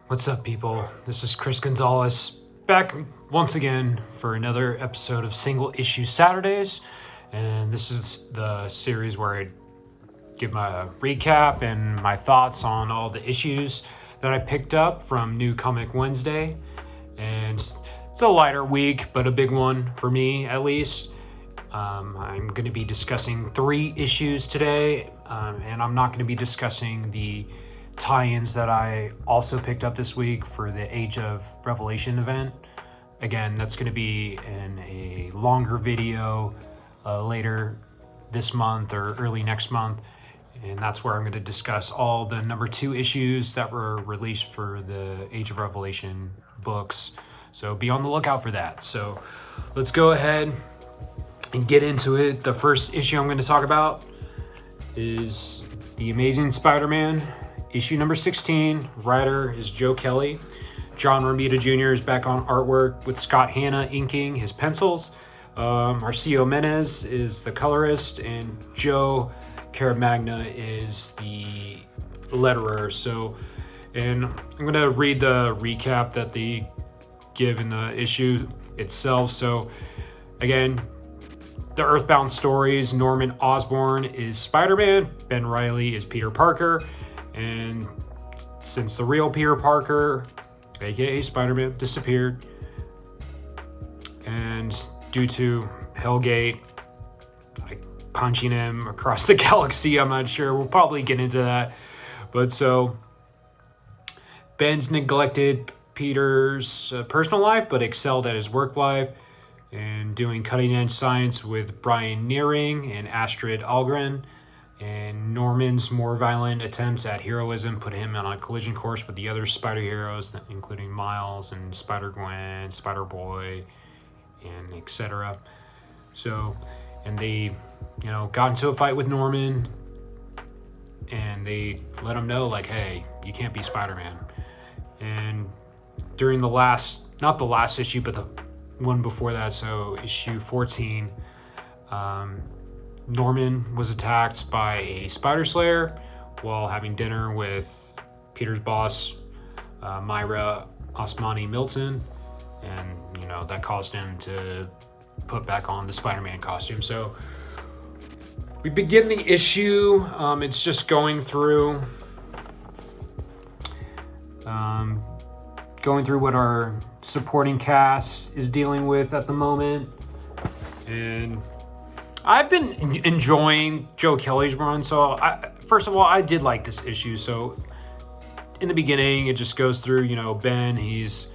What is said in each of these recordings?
What's up, people? This is Chris Gonzalez back once again for another episode of Single Issue Saturdays. And this is the series where I give my recap and my thoughts on all the issues that I picked up from New Comic Wednesday. And it's a lighter week, but a big one for me at least. I'm going to be discussing 3 issues today, and I'm not going to be discussing the tie-ins that I also picked up this week for the Age of Revelation event. Again, that's going to be in a longer video later this month or early next month, and that's where I'm going to discuss all the number 2 issues that were released for the Age of Revelation books. So be on the lookout for that. So let's go ahead and get into it. The first issue I'm going to talk about is The Amazing Spider-Man, issue number 16. Writer is Joe Kelly. John Romita Jr. is back on artwork with Scott Hanna inking his pencils. Marcio Menez is the colorist, and Joe Caramagna is the letterer. And I'm going to read the recap that they give in the issue itself. So, again, the Earthbound stories, Norman Osborn is Spider-Man, Ben Reilly is Peter Parker, and since the real Peter Parker, aka Spider-Man, disappeared, and due to Hellgate punching him across the galaxy, I'm not sure, we'll probably get into that, but so Ben's neglected Peter's personal life, but excelled at his work life, and doing cutting-edge science with Brian Nearing and Astrid Algren. And Norman's more violent attempts at heroism put him on a collision course with the other Spider heroes, including Miles and Spider-Gwen, Spider-Boy, and etc. So, and they, got into a fight with Norman, and they let him know, like, hey, you can't be Spider-Man. And during the not the last issue, but the one before that, so issue 14, Norman was attacked by a spider slayer while having dinner with Peter's boss, Myra Osmani Milton, and that caused him to put back on the Spider-Man costume. So we begin the issue. It's just going through what our supporting cast is dealing with at the moment. And I've been enjoying Joe Kelly's run. So first of all, I did like this issue. So in the beginning, it just goes through, Ben, he's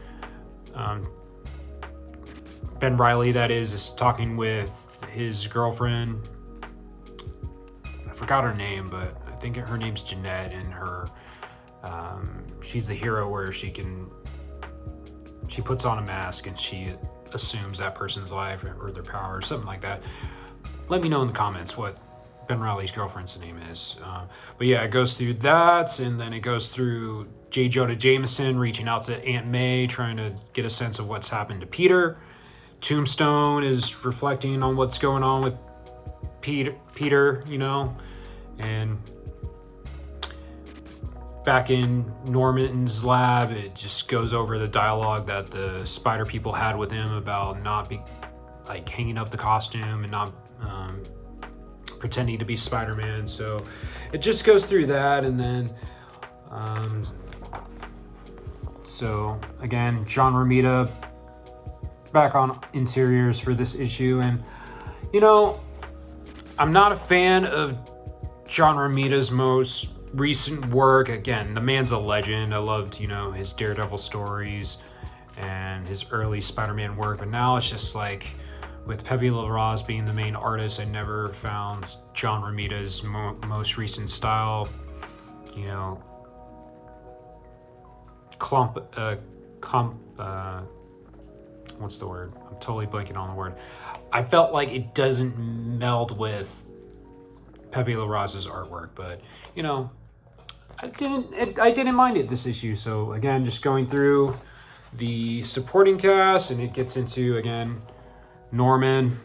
Ben Reilly, that is talking with his girlfriend. I forgot her name, but I think her name's Jeanette, and she's the hero where she puts on a mask and she assumes that person's life or their power or something like that. Let me know in the comments what Ben Reilly's girlfriend's name is. But yeah, it goes through that, and then it goes through J. Jonah Jameson reaching out to Aunt May, trying to get a sense of what's happened to Peter. Tombstone is reflecting on what's going on with Peter, and back in Norman's lab, it just goes over the dialogue that the spider people had with him about not hanging up the costume and not pretending to be Spider-Man. So it just goes through that, and then so again, John Romita back on interiors for this issue. And I'm not a fan of John Romita's most recent work. Again, the man's a legend. I loved his Daredevil stories and his early Spider-Man work, but now it's just like, with Pepe Larraz being the main artist, I never found John Romita's most recent style, what's the word? I'm totally blanking on the word. I felt like it doesn't meld with Pepe Larraz's artwork, but I didn't mind it this issue. So again, just going through the supporting cast, and it gets into, again, Norman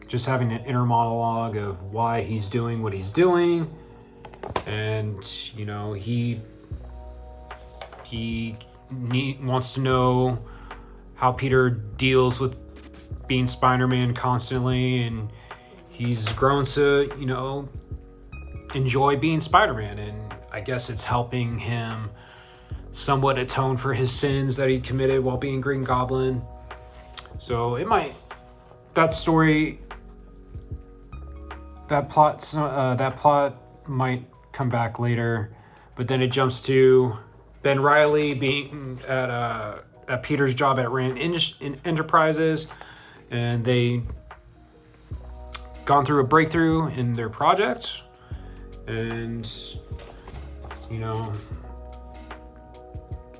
just having an inner monologue of why he's doing what he's doing, and he He wants to know how Peter deals with being Spider-Man constantly, and he's grown to, enjoy being Spider-Man, and I guess it's helping him somewhat atone for his sins that he committed while being Green Goblin. So that plot might come back later, but then it jumps to Ben Reilly being at Peter's job at Rand Enterprises, and they gone through a breakthrough in their project, and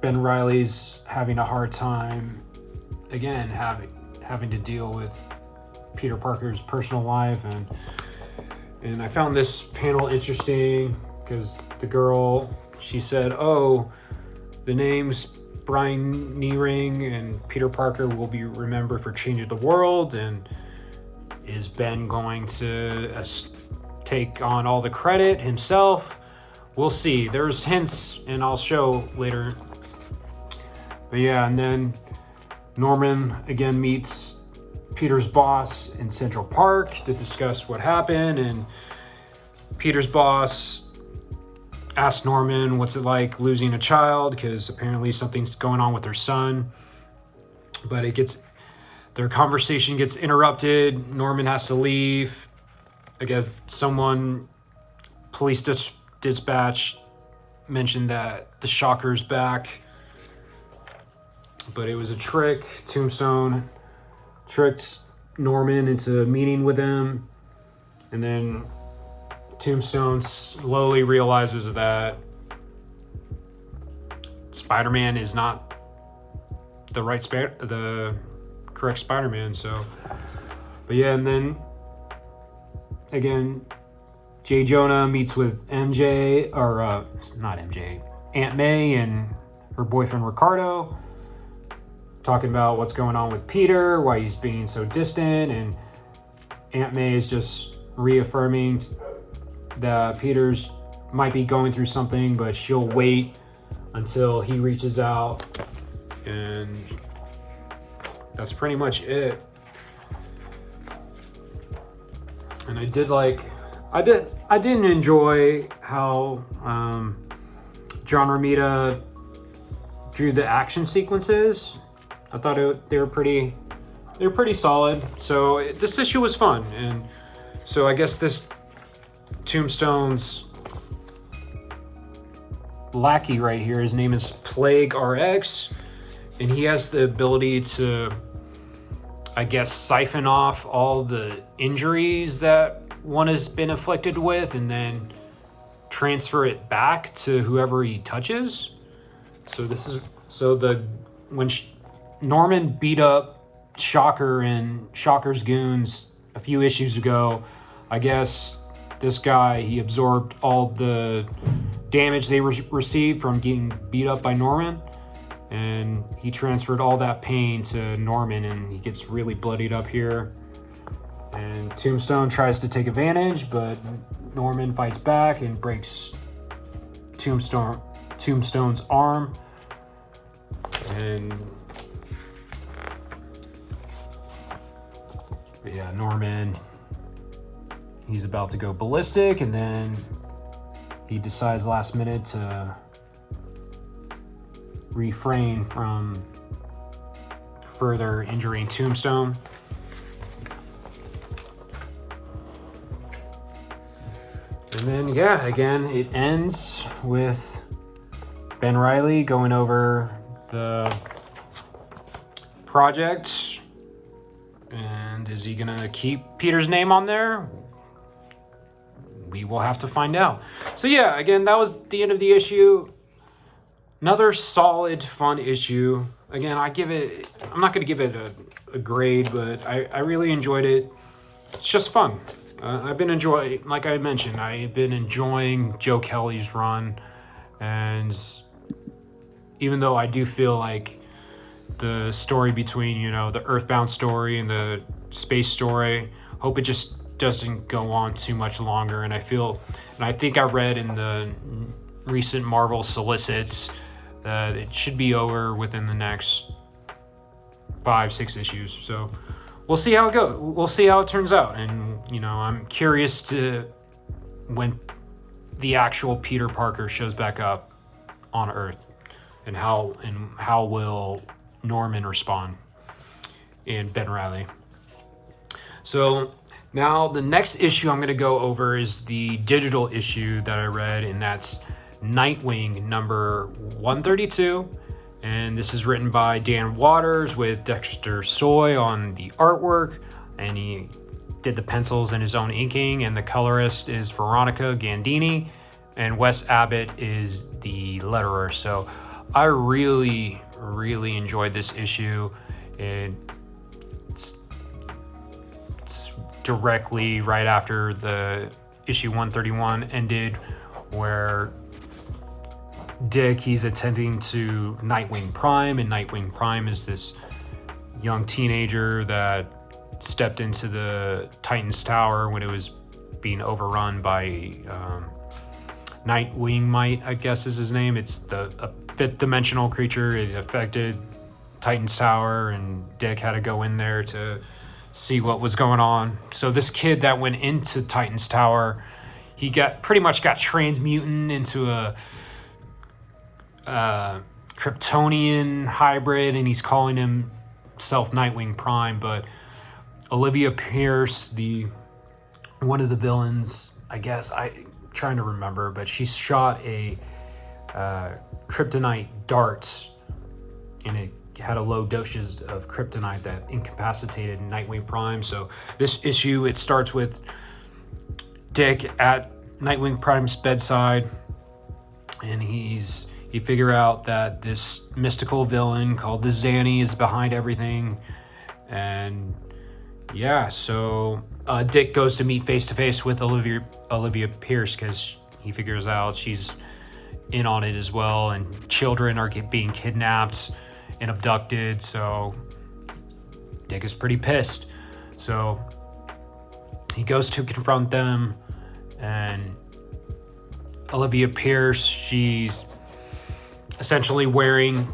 Ben Reilly's having a hard time again having to deal with Peter Parker's personal life, and I found this panel interesting because the girl, she said, "Oh, the name's Brian Neering, and Peter Parker will be remembered for changing the world, and is Ben going to take on all the credit himself? We'll see." There's hints, and I'll show later. But yeah, and then Norman again meets Peter's boss in Central Park to discuss what happened, and Peter's boss asked Norman what's it like losing a child, because apparently something's going on with their son. But their conversation gets interrupted. Norman has to leave. I guess police dispatch mentioned that the Shocker's back, but it was a trick. Tombstone tricked Norman into meeting with him, and then Tombstone slowly realizes that Spider-Man is not the correct Spider-Man. So, but yeah, and then again, J. Jonah meets with MJ, or not MJ, Aunt May and her boyfriend Ricardo, talking about what's going on with Peter, why he's being so distant, and Aunt May is just reaffirming that Peter's might be going through something, but she'll wait until he reaches out, and that's pretty much it. And I didn't enjoy how John Romita drew the action sequences. I thought they were pretty solid. So this issue was fun, and so I guess this Tombstone's lackey right here, his name is Plague RX, and he has the ability to, I guess, siphon off all the injuries that one has been afflicted with and then transfer it back to whoever he touches. When Norman beat up Shocker and Shocker's goons a few issues ago, I guess this guy, he absorbed all the damage they received from getting beat up by Norman, and he transferred all that pain to Norman, and he gets really bloodied up here. And Tombstone tries to take advantage, but Norman fights back and breaks Tombstone's arm. And yeah, Norman, he's about to go ballistic, and then he decides last minute to refrain from further injuring Tombstone. And then, yeah, again, it ends with Ben Reilly going over the project. And is he going to keep Peter's name on there? We will have to find out. So, yeah, again, that was the end of the issue. Another solid, fun issue. Again, I'm not going to give it a grade, but I really enjoyed it. It's just fun. I've been enjoying, like I mentioned, I've been enjoying Joe Kelly's run, and even though I do feel like the story between, the Earthbound story and the space story, hope it just doesn't go on too much longer. And I think I read in the recent Marvel solicits that it should be over within the next 5-6 issues. So we'll see how it goes. We'll see how it turns out. And, I'm curious to when the actual Peter Parker shows back up on Earth, and how will Norman respond and Ben Reilly. So now the next issue I'm going to go over is the digital issue that I read, and that's Nightwing number 132. And this is written by Dan Waters with Dexter Soy on the artwork, and he did the pencils in his own inking, and the colorist is Veronica Gandini, and Wes Abbott is the letterer. So I really, really enjoyed this issue. It's directly right after the issue 131 ended, where Dick, he's attending to Nightwing Prime, and Nightwing Prime is this young teenager that stepped into the Titan's Tower when it was being overrun by Nightwing Might, I guess is his name. It's a fifth dimensional creature. It affected Titan's Tower, and Dick had to go in there to see what was going on. So this kid that went into Titan's Tower, he pretty much got transmutant into a Kryptonian hybrid, and he's calling himself Nightwing Prime. But Olivia Pierce, one of the villains, I guess, I'm trying to remember, but she shot a kryptonite dart, and it had a low dosage of kryptonite that incapacitated Nightwing Prime. So this issue, it starts with Dick at Nightwing Prime's bedside, and he figure out that this mystical villain called the Zanny is behind everything. And yeah, so Dick goes to meet face to face with Olivia Pierce, because he figures out she's in on it as well, and children are being kidnapped and abducted. So Dick is pretty pissed. So he goes to confront them, and Olivia Pierce, she's essentially wearing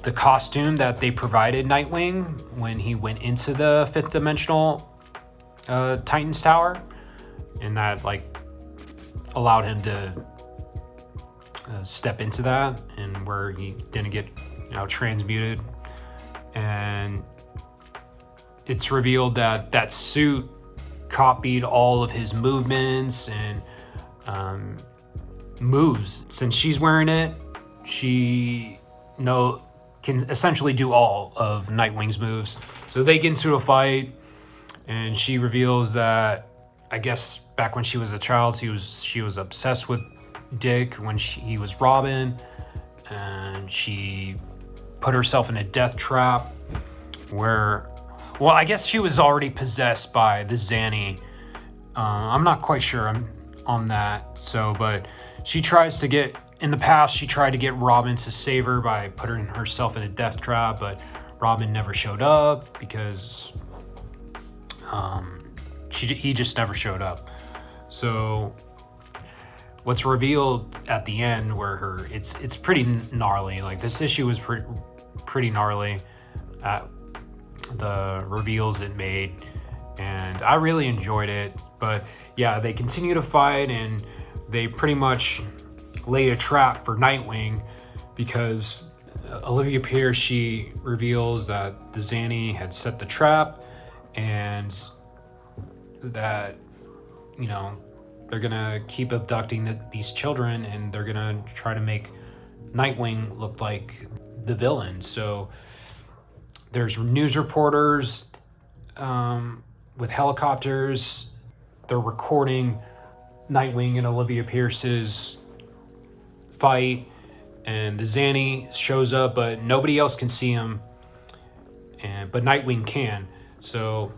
the costume that they provided Nightwing when he went into the fifth dimensional Titan's Tower, and that allowed him to step into that, and where he didn't get transmuted. And it's revealed that that suit copied all of his movements and moves. Since she's wearing it, she can essentially do all of Nightwing's moves. So they get into a fight, and she reveals that, I guess back when she was a child, she was obsessed with Dick when he was Robin, and she put herself in a death trap where, well, I guess she was already possessed by the Zanny. I'm not quite sure on that. So, but she tries to get, in the past, she tried to get Robin to save her by putting herself in a death trap, but Robin never showed up because he just never showed up. So what's revealed at the end, where it's pretty gnarly. This issue was pretty gnarly at the reveals it made, and I really enjoyed it. But yeah, they continue to fight, and they pretty much laid a trap for Nightwing, because Olivia Pierce, she reveals that the Zanny had set the trap, and that they're gonna keep abducting these children, and they're gonna try to make Nightwing look like the villain. So there's news reporters with helicopters. They're recording Nightwing and Olivia Pierce's fight, and the Zanny shows up, but nobody else can see him, but Nightwing can. So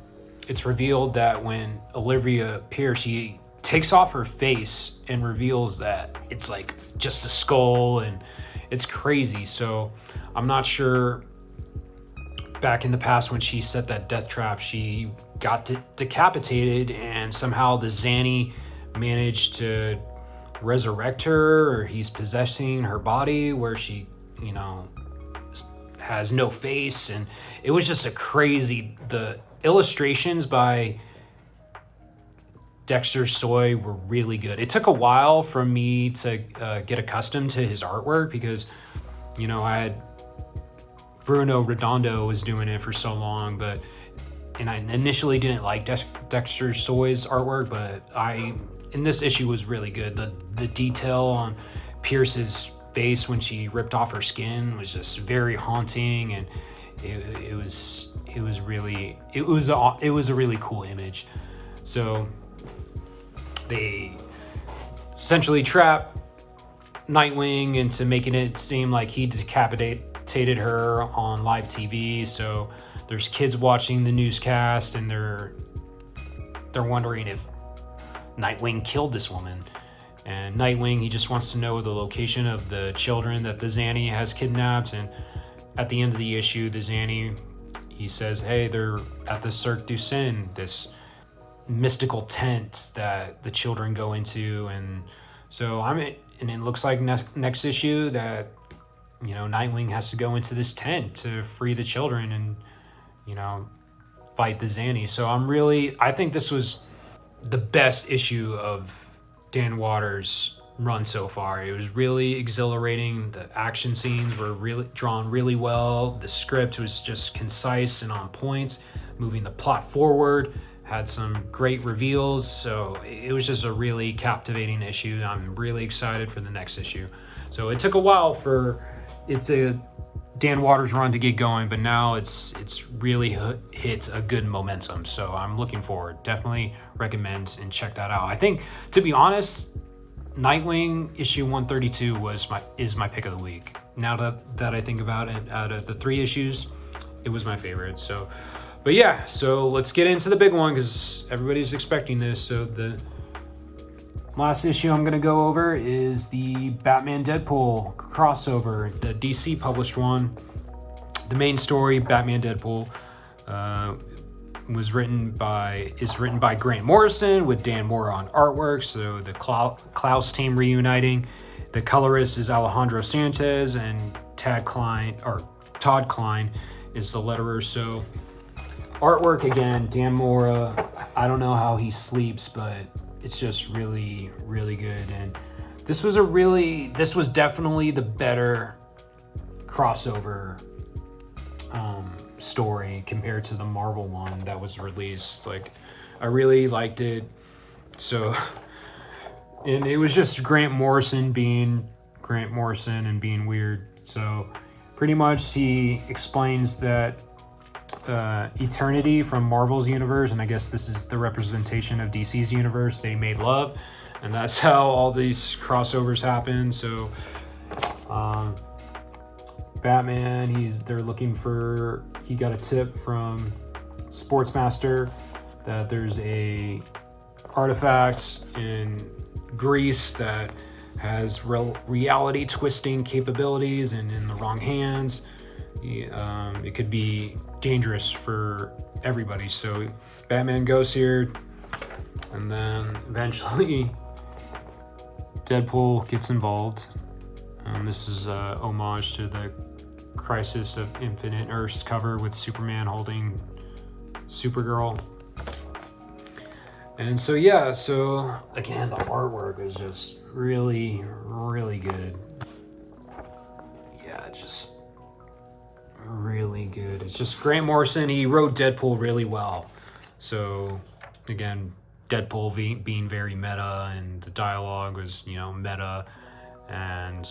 it's revealed that when Olivia Pierce, she takes off her face and reveals that it's just a skull, and it's crazy. So I'm not sure, back in the past when she set that death trap, she got decapitated, and somehow the Zanny managed to resurrect her, or he's possessing her body, where she you know, has no face, and it was just a crazy. The illustrations by Dexter Soy were really good. It took a while for me to get accustomed to his artwork because, you know, I had Bruno Redondo was doing it for so long, and I initially didn't like Dexter Soy's artwork, but in this issue was really good. The detail on Pierce's face when she ripped off her skin was just very haunting, and it was a really cool image. So they essentially trap Nightwing into making it seem like he decapitated her on live TV. So there's kids watching the newscast, and they're wondering if Nightwing killed this woman. And Nightwing, he just wants to know the location of the children that the Zanny has kidnapped. And at the end of the issue, the Zanny, he says, hey, they're at the Cirque du Soleil, this mystical tent that the children go into. And so and it looks like next issue that, you know, Nightwing has to go into this tent to free the children and, you know, fight the Zanny. So I think this was the best issue of Dan Watters' run so far. It was really exhilarating. The action scenes were really drawn really well. The script was just concise and on point, moving the plot forward, had some great reveals. So it was just a really captivating issue. I'm really excited for the next issue. So it took a while for a Dan Watters run to get going, but now it's really hit a good momentum. So I'm looking forward. Definitely recommend and check that out. I think, to be honest, Nightwing issue 132 is my pick of the week. Now that I think about it, out of the 3 issues, it was my favorite. So, but yeah, so let's get into the big one because everybody's expecting this. So the last issue I'm going to go over is the Batman Deadpool crossover, the DC published one. The main story, Batman Deadpool, is written by Grant Morrison with Dan Mora on artwork. So the Klaus team reuniting. The colorist is Alejandro Sanchez, and Todd Klein is the letterer. So artwork again, Dan Mora. I don't know how he sleeps, but it's just really, really good. And this was definitely the better crossover story compared to the Marvel one that was released. Like, I really liked it. So, and it was just Grant Morrison being Grant Morrison and being weird. So pretty much he explains that Eternity from Marvel's universe, and I guess this is the representation of DC's universe, they made love, and that's how all these crossovers happen. So Batman, he got a tip from Sportsmaster that there's a artifact in Greece that has reality twisting capabilities, and in the wrong hands it could be dangerous for everybody. So Batman goes here, and then eventually Deadpool gets involved. This is a homage to the Crisis of Infinite Earths cover with Superman holding Supergirl. And so yeah, so again, the artwork is just really, really good. Yeah, just really good. It's just Grant Morrison, he wrote Deadpool really well. So again, Deadpool being very meta, and the dialogue was, you know, meta, and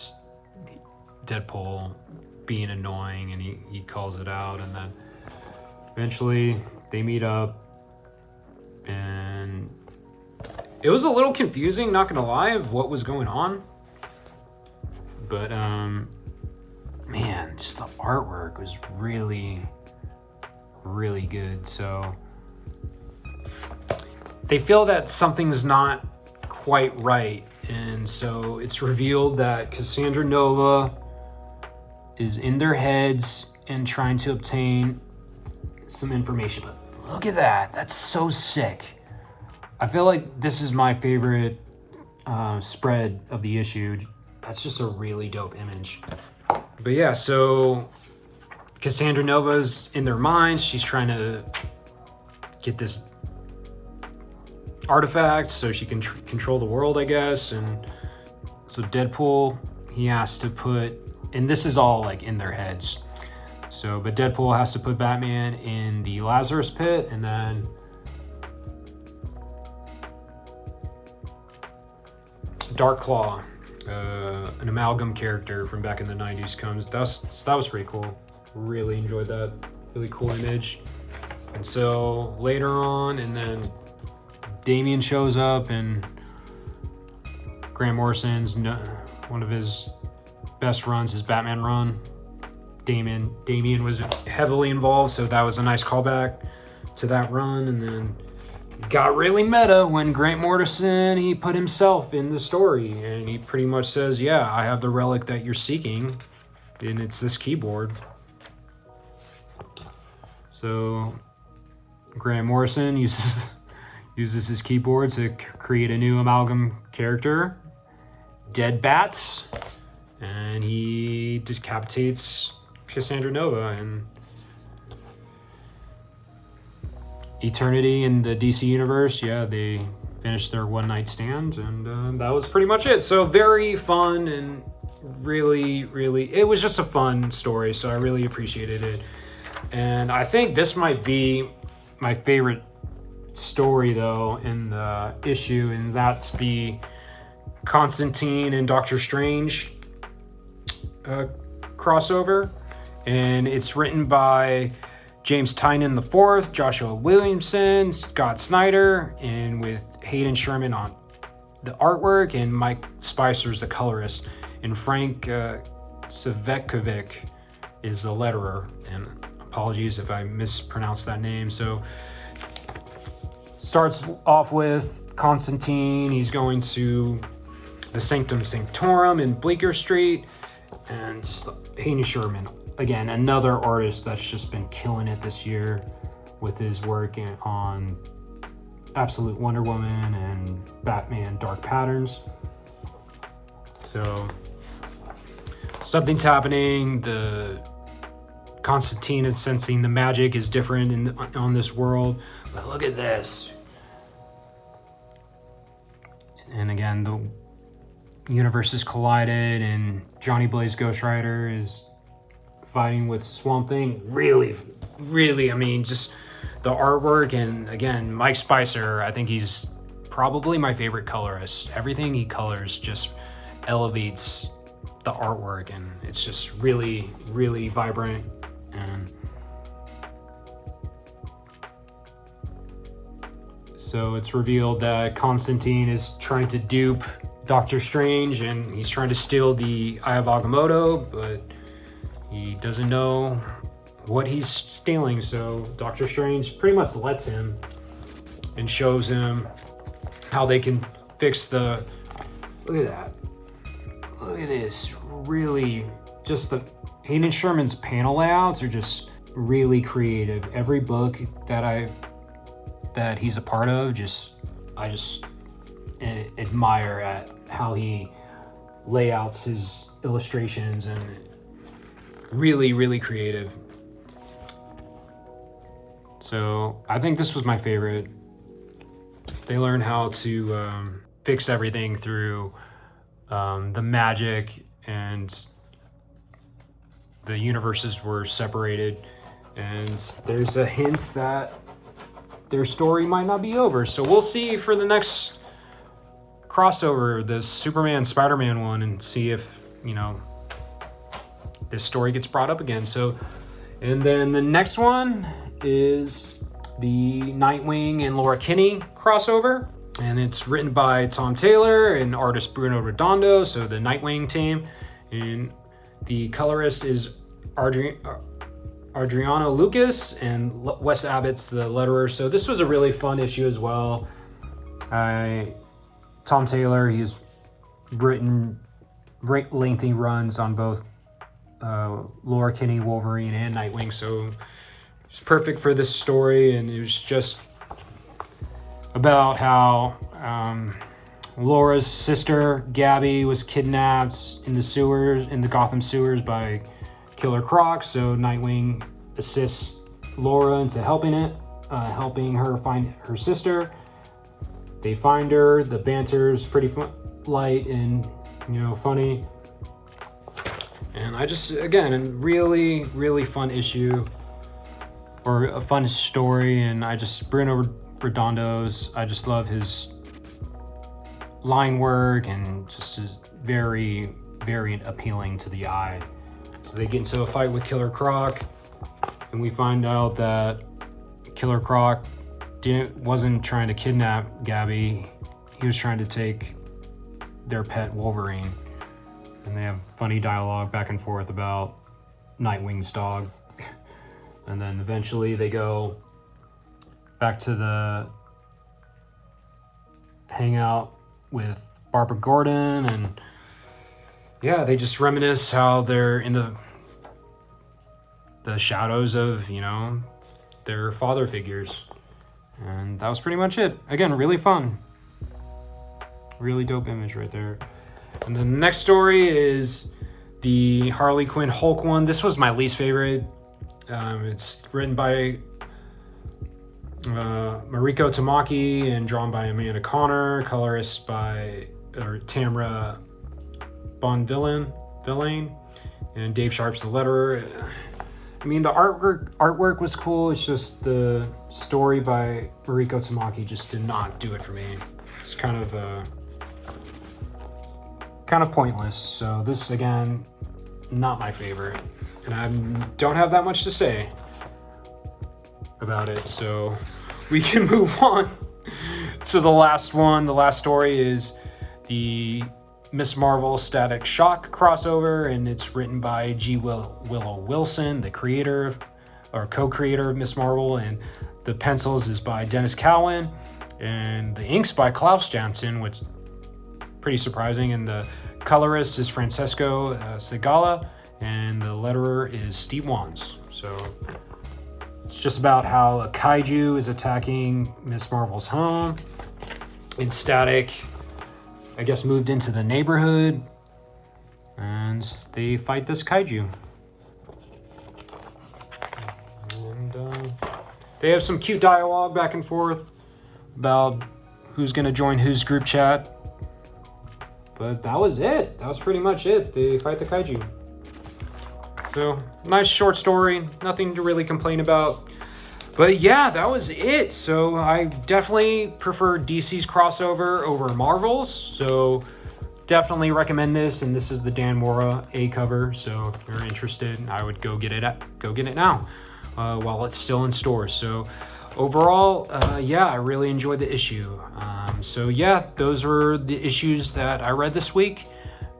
Deadpool being annoying, and he calls it out, and then eventually they meet up, and it was a little confusing, not gonna lie, of what was going on. But man, just the artwork was really, really good. So they feel that something's not quite right, and so it's revealed that Cassandra Nova is in their heads and trying to obtain some information. But look at that, that's so sick. I feel like this is my favorite spread of the issue. That's just a really dope image. But yeah, so Cassandra Nova's in their minds. She's trying to get this artifact so she can control the world, I guess. And so Deadpool, he has to put, and this is all like in their heads. So, but Deadpool has to put Batman in the Lazarus pit, and then Darkclaw, an amalgam character from back in the 90s comes. That was pretty cool. Really enjoyed that. Really cool image. And so later on, and then Damian shows up, and Grant Morrison's one of his best runs, his Batman run. Damian was heavily involved, so that was a nice callback to that run. And then got really meta when Grant Morrison, he put himself in the story, and he pretty much says, yeah, I have the relic that you're seeking, and it's this keyboard. So Grant Morrison uses his keyboard to create a new amalgam character, Dead Bats, and he decapitates Cassandra Nova. And Eternity in the DC universe, yeah, they finished their one night stand, and that was pretty much it. So very fun, and really, it was just a fun story, so I really appreciated it. And I think this might be my favorite story, though, in the issue, and that's the Constantine and Doctor Strange crossover. And it's written by James Tynion IV, Joshua Williamson, Scott Snyder, and with Hayden Sherman on the artwork, and Mike Spicer's the colorist, and Frank Savekovic is the letterer. And apologies if I mispronounced that name. So starts off with Constantine. He's going to the Sanctum Sanctorum in Bleecker Street, and Hayden Sherman, again, another artist that's just been killing it this year with his work on Absolute Wonder Woman and Batman Dark Patterns. So something's happening. The Constantine is sensing the magic is different on this world. But look at this. And again, the universes collided, and Johnny Blaze Ghost Rider is fighting with Swamp Thing. Really, I mean, just the artwork, and again, Mike Spicer, I think he's probably my favorite colorist. Everything he colors just elevates the artwork, and it's just really, vibrant. And so it's revealed that Constantine is trying to dupe Doctor Strange, and he's trying to steal the Eye of Agamotto, but he doesn't know what he's stealing. So Doctor Strange pretty much lets him and shows him how they can fix the... Look at that. Look at this. Really, just the Hayden Sherman's panel layouts are just really creative. Every book that he's a part of, I just admire at how he layouts his illustrations, and really creative. So I think this was my favorite. They learned how to fix everything through the magic, and the universes were separated, and there's a hint that their story might not be over. So we'll see for the next crossover, the Superman Spider-Man one, and see if, this story gets brought up again. So, and then the next one is the Nightwing and Laura Kinney crossover, and it's written by Tom Taylor and artist Bruno Redondo, so the Nightwing team, and the colorist is Adriano Lucas, and Wes Abbott's the letterer. So this was a really fun issue as well. Tom Taylor, he's written lengthy runs on both Laura Kinney, Wolverine, and Nightwing, so it's perfect for this story. And it was just about how Laura's sister, Gabby, was kidnapped in the Gotham sewers by Killer Croc, so Nightwing assists Laura into helping her find her sister. They find her. The banter's pretty light and, funny. And I just, again, a really, really fun issue, or a fun story. And Bruno Redondo's, I just love his line work, and just is very, very appealing to the eye. So they get into a fight with Killer Croc, and we find out that Killer Croc wasn't trying to kidnap Gabby. He was trying to take their pet Wolverine. And they have funny dialogue back and forth about Nightwing's dog. And then eventually they go back to the hangout with Barbara Gordon, and yeah, they just reminisce how they're in the shadows of, their father figures. And that was pretty much it. Again, really fun. Really dope image right there. And then the next story is the Harley Quinn Hulk one. This was my least favorite. It's written by Mariko Tamaki and drawn by Amanda Connor, colorist by Tamra Bonvillain, and Dave Sharp's the letterer. I mean, the artwork was cool. It's just the story by Mariko Tamaki just did not do it for me. It's kind of pointless. So this, again, not my favorite, and I don't have that much to say about it. So we can move on to the last one. The last story is the Miss Marvel Static Shock crossover, and it's written by G. Willow Wilson, the creator or co-creator of Miss Marvel, and the pencils is by Dennis Cowan, and the inks by Klaus Janson, which is pretty surprising, and the colorist is Francesco Segala, and the letterer is Steve Wands. So it's just about how a kaiju is attacking Miss Marvel's home, and Static, I guess, moved into the neighborhood, and they fight this kaiju. And they have some cute dialogue back and forth about who's going to join whose group chat. But that was it. That was pretty much it. They fight the kaiju. So, nice short story. Nothing to really complain about. But yeah, that was it. So I definitely prefer DC's crossover over Marvel's. So definitely recommend this. And this is the Dan Mora A cover. So if you're interested, I would go get it now while it's still in stores. So overall, yeah, I really enjoyed the issue. So yeah, those were the issues that I read this week.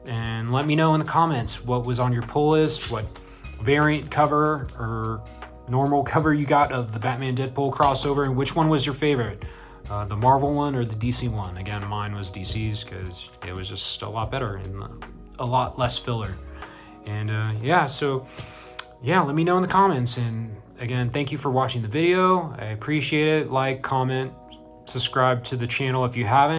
And let me know in the comments what was on your pull list, what variant cover or normal cover you got of the Batman Deadpool crossover, and which one was your favorite, the Marvel one or the DC one. Again, mine was DC's because it was just a lot better and a lot less filler. And yeah, so yeah, let me know in the comments. And again, thank you for watching the video. I appreciate it. Like, comment, subscribe to the channel if you haven't.